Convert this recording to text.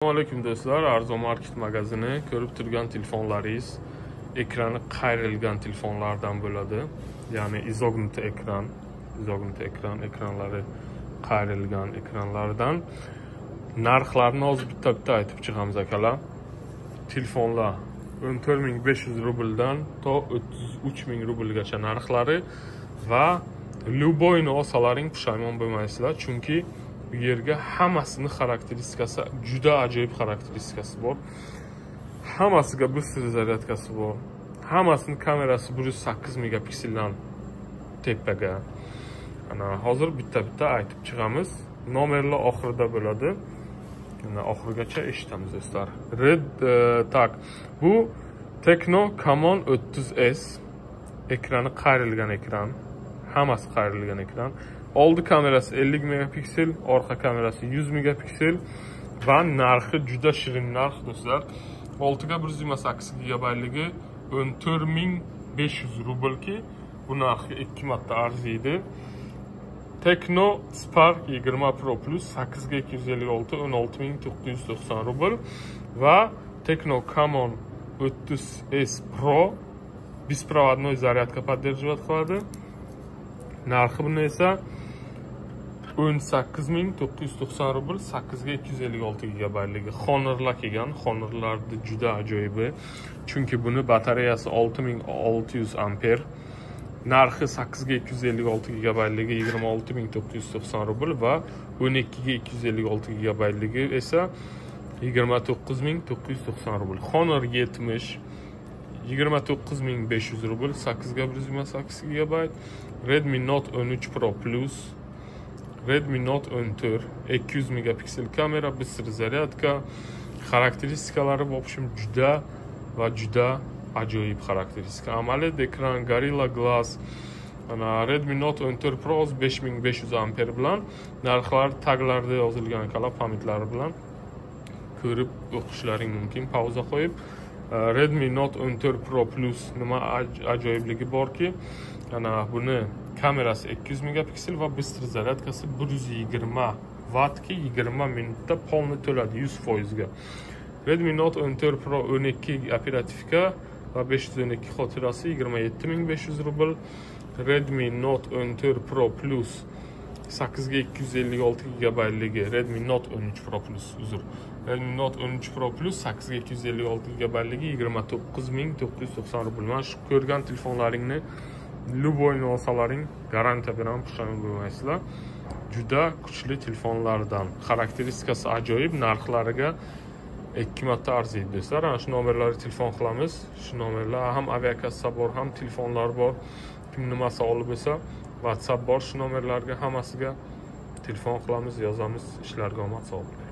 Assalomu alaykum do'stlar, Arzon Market magazini. Ko'rib turgan telefonlaringiz ekrani qayrilgan telefonlardan bo'ladi. Ya'ni izognuta ekranlari qayrilgan ekranlardan. Narxlarni hozir bitta aytib chiqamiz akalar. Telefonlar 14500 rubldan to 33000 rublgacha narxlari va luboyni olsalaring pushaymon bo'lmaysizlar, chunki bu yerga hammasini xarakteristikasi juda ajoyib xarakteristikasi bor. Hammasiga booster zaryadkasi bor. Hammasini kamerasi 108 megapikseldan tepaga. Ana hozir bitta aytib chiqamiz. Nomerlar oxirida bo'ladi. Ana oxirigacha eshitamiz do'stlar. Bu Tecno Camon 30s ekrani qayrilgan ekran. Hammasi qayrilgan ekran. Oldi kamerasi 50 megapiksel, orqa kamerasi 100 megapiksel va narxi juda shirin narx do'stlar. 6 ga 128 gigabaytligi 14500 rublki, bu narxga 2 marta arziydi. Tecno Spark 20 Pro Plus 8 ga 256 16990 rubl va Tecno Camon 30s Pro беспроводной zaryadka поддерживать qiladi. Narxi buni esa 18990 rubl, 8 ga 256 gigabaytligi. Honorlar kelgan, Honorlarni juda ajoyibi. Chunki buni batareyasi 6600 amper. Narxi 8 ga 256 gigabaytligi 26990 rubl va 12 ga 256 gigabaytligi esa 29990 rubl. Honor 70 29500 rubl, 8 ga 128 gigabayt. Redmi Note 13 Pro Plus, Redmi Note 14, 200 megapiksel kamera, bısır zaryadka. Xarakteristikalari в общем juda ajoyib xarakteristika. AMOLED ekran, Gorilla Glass. Ana Redmi Note 14 Pro 5500 amper bilan narxlar taglarda yozilgan akalar pamyatlari bilan ko'rib o'qishlaring mumkin pauza qo'yib. Redmi Note 14 Pro Plus nima ajoyibligi borki, ana buni kamerasi 200 megapiksel va bısır zaryadkasi 120 wattki 20 minutda polni to'ladi 100% ga. Redmi Note 14 Pro 12 operativka va 512 xotirasi 27500 rubl. Redmi Note 14 Pro Plus 8 ga 256 gigabaytligi Redmi Note 13 Pro Plus Redmi Note 13 Pro Plus 8 ga 256 gigabaytligi 29990 rubl. Mana shu ko'rgan telefonlaringni luboyni olsalaring garantiya beraman, pushaymon bo'lmaysizlar. Juda kuchli telefonlardan. Xarakteristikasi ajoyib, narxlariga 2 marta arziydi do'stlar. Ana shu nomerlarga telefon qilamiz. Shu nomerlar ham aviakassa bor, ham telefonlar bor. Kim nima savol bo'lsa, WhatsApp bor, shu nomerlarga hammasiga telefon qilamiz, yozamiz. Ishlarga omad, sog' bo'ling.